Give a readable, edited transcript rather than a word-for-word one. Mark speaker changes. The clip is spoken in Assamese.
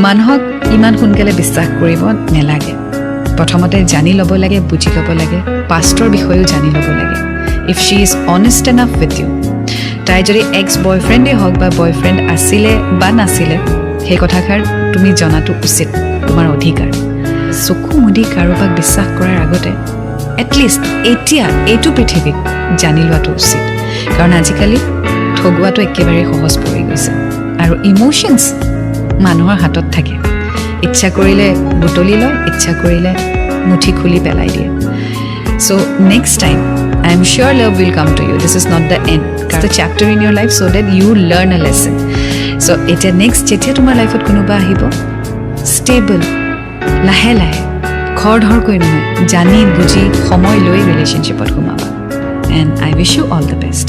Speaker 1: মানুহক ইমান সোনকালে বিশ্বাস কৰিব নেলাগে প্ৰথমতে জানি ল'ব লাগে বুজি ল'ব লাগে পাষ্টৰ বিষয়েও জানি ল'ব লাগে if she is honest enough with you তাই যদি এক্স বয়ফ্ৰেণ্ডেই হওক বা বয়ফ্ৰেণ্ড আছিলে বা নাছিলে সেই কথাষাৰ তুমি জনাটো উচিত তোমাৰ অধিকাৰ চকু মুদি কাৰোবাক বিশ্বাস কৰাৰ আগতে এটলিষ্ট এতিয়া এইটো পৃথিৱীক জানি লোৱাটো উচিত কাৰণ আজিকালি ঠগুৱাটো একেবাৰে সহজ পৰি গৈছে আৰু ইমোশ্যনছ মানুহৰ হাতত থাকে ইচ্ছা কৰিলে বুটলি লয় ইচ্ছা কৰিলে মুঠি খুলি পেলাই দিয়ে so next time I am sure love will come to you this is not the end it's the chapter in your life so that you learn a lesson so eta next যেতিয়া তোমাৰ লাইফত কোনোবা আহিব stable লাহে লাহে খৰধৰ কৈ নহয় জানি বুজি সময় লৈ ৰিলেশ্যনশ্বিপত সোমাবা and I wish you all the best